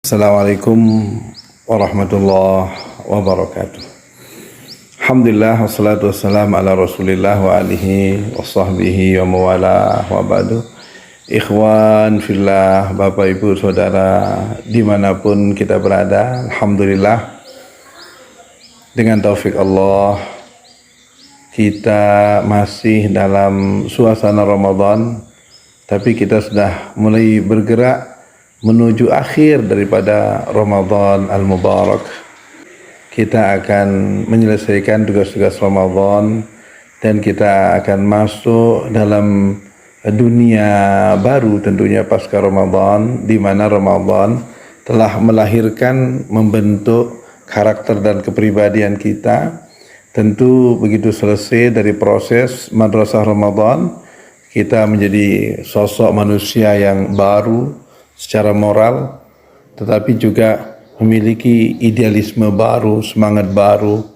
Assalamualaikum warahmatullahi wabarakatuh. Alhamdulillah wassalatu wassalamu ala rasulillah wa alihi wa sahbihi wa mawala wa ba'du. Ikhwan fillah, Bapak Ibu Saudara dimanapun kita berada, Alhamdulillah dengan taufik Allah kita masih dalam suasana Ramadan, tapi kita sudah mulai bergerak menuju akhir daripada Ramadan Al-Mubarak. Kita akan menyelesaikan tugas-tugas Ramadan dan kita akan masuk dalam dunia baru tentunya pasca Ramadan, di mana Ramadan telah melahirkan, membentuk karakter dan kepribadian kita. Tentu begitu selesai dari proses madrasah Ramadan, kita menjadi sosok manusia yang baru secara moral, tetapi juga memiliki idealisme baru, semangat baru,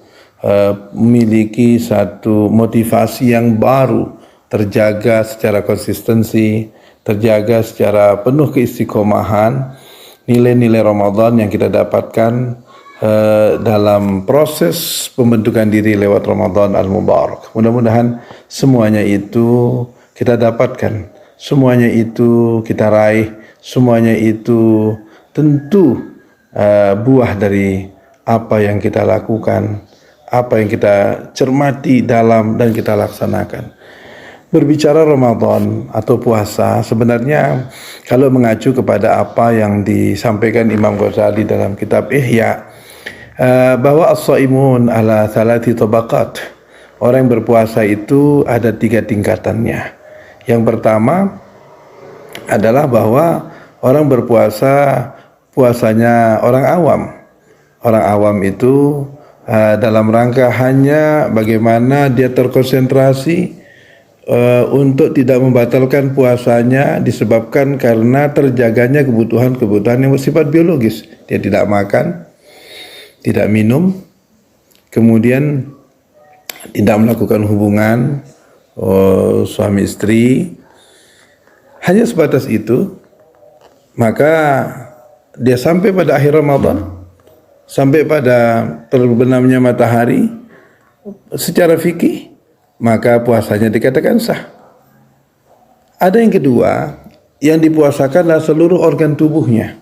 memiliki satu motivasi yang baru, terjaga secara konsistensi, terjaga secara penuh keistiqomahan nilai-nilai Ramadan yang kita dapatkan dalam proses pembentukan diri lewat Ramadan Al-Mubarak. Mudah-mudahan semuanya itu kita dapatkan, semuanya itu kita raih, semuanya itu tentu buah dari apa yang kita lakukan, apa yang kita cermati dalam dan kita laksanakan. Berbicara Ramadan atau puasa, sebenarnya kalau mengacu kepada apa yang disampaikan Imam Ghazali dalam kitab Ihya, bahwa as-shaimun ala thalathi tabaqat, orang yang berpuasa itu ada 3 tingkatannya. Yang pertama adalah bahwa orang berpuasa puasanya orang awam. Orang awam itu dalam rangka hanya bagaimana dia terkonsentrasi untuk tidak membatalkan puasanya, disebabkan karena terjaganya kebutuhan-kebutuhan yang bersifat biologis. Dia tidak makan, tidak minum, kemudian tidak melakukan hubungan suami istri. Hanya sebatas itu, maka dia sampai pada akhir Ramadan, sampai pada terbenamnya matahari, secara fikih, maka puasanya dikatakan sah. Ada yang kedua, yang dipuasakan adalah seluruh organ tubuhnya.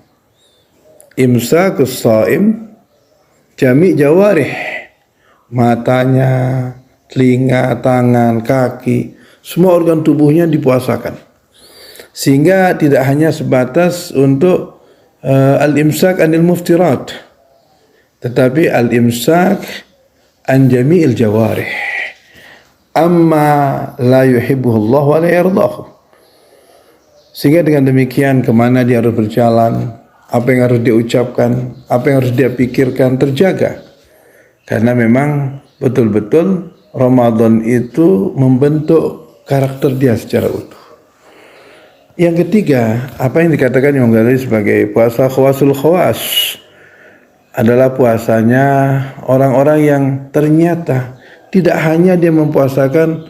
Imsakus shaim jami' jawarih, matanya, telinga, tangan, kaki, semua organ tubuhnya dipuasakan. Sehingga tidak hanya sebatas untuk al-imsak anil muftirat, tetapi al-imsak an jami'il jawarih amma la yuhibbuhu Allah wa la yardahu. Sehingga dengan demikian kemana dia harus berjalan, apa yang harus dia ucapkan, apa yang harus dia pikirkan terjaga. Karena memang betul-betul Ramadan itu membentuk karakter dia secara utuh. Yang ketiga, apa yang dikatakan Imam Ghazali sebagai puasa khawasul khawas, adalah puasanya orang-orang yang ternyata tidak hanya dia mempuasakan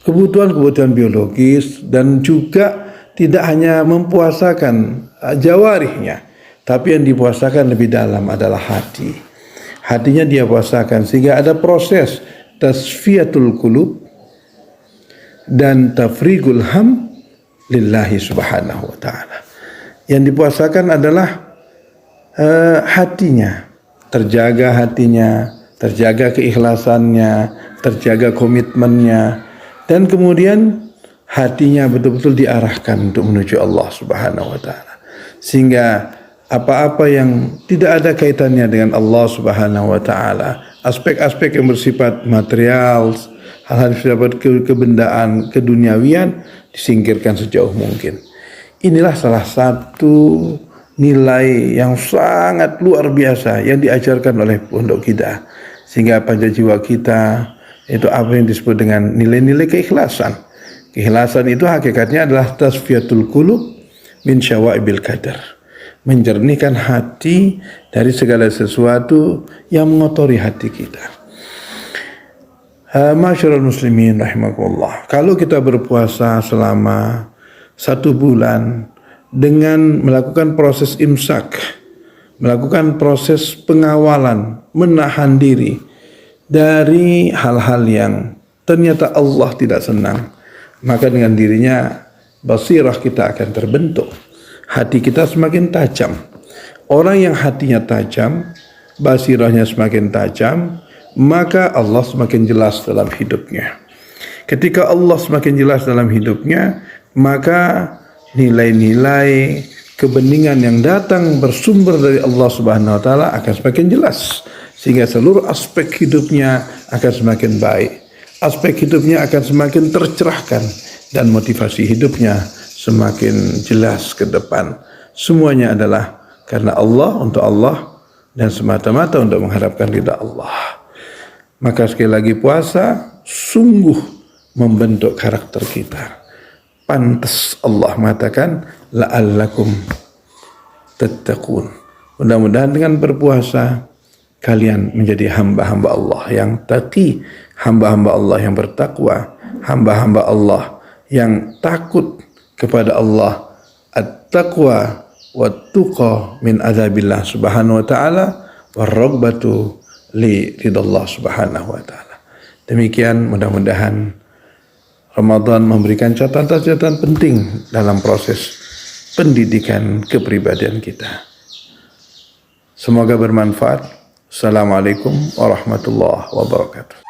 kebutuhan-kebutuhan biologis, dan juga tidak hanya mempuasakan jawarihnya, tapi yang dipuasakan lebih dalam adalah hati. Hatinya dia puasakan sehingga ada proses tasfiyatul qulub dan tafrigul ham lillahi subhanahu wa ta'ala. Yang dipuasakan adalah hatinya, terjaga hatinya, terjaga keikhlasannya, terjaga komitmennya, dan kemudian hatinya betul-betul diarahkan untuk menuju Allah subhanahu wa ta'ala. Sehingga apa-apa yang tidak ada kaitannya dengan Allah subhanahu wa ta'ala, aspek-aspek yang bersifat material, hal-hal yang bersifat kebendaan, keduniawian, disingkirkan sejauh mungkin. Inilah salah satu nilai yang sangat luar biasa yang diajarkan oleh pondok kita, sehingga panca jiwa kita itu apa yang disebut dengan nilai-nilai keikhlasan. Keikhlasan itu hakikatnya adalah tasfiyatul qulub min syawaibil qadar, menjernihkan hati dari segala sesuatu yang mengotori hati kita. Masyarul muslimin rahimakumullah, kalau kita berpuasa selama 1 bulan dengan melakukan proses imsak, melakukan proses pengawalan, menahan diri dari hal-hal yang ternyata Allah tidak senang, maka dengan dirinya basirah kita akan terbentuk. Hati kita semakin tajam. Orang yang hatinya tajam, basirahnya semakin tajam, maka Allah semakin jelas dalam hidupnya. Ketika Allah semakin jelas dalam hidupnya, maka nilai-nilai kebeningan yang datang bersumber dari Allah Subhanahu wa taala akan semakin jelas, sehingga seluruh aspek hidupnya akan semakin baik. Aspek hidupnya akan semakin tercerahkan dan motivasi hidupnya semakin jelas ke depan. Semuanya adalah karena Allah, untuk Allah, dan semata-mata untuk mengharapkan ridha Allah. Maka sekali lagi, puasa sungguh membentuk karakter kita. Pantas Allah mengatakan la'allakum tattaqun. Mudah-mudahan dengan berpuasa kalian menjadi hamba-hamba Allah yang taqi, hamba-hamba Allah yang bertakwa, hamba-hamba Allah yang takut kepada Allah. At-taqwa wat-tuqa min adzabillah subhanahu wa ta'ala war-raghbatu li ridallah subhanahu wa ta'ala. Demikian, mudah-mudahan Ramadan memberikan catatan-catatan penting dalam proses pendidikan kepribadian kita. Semoga bermanfaat. Assalamualaikum warahmatullahi wabarakatuh.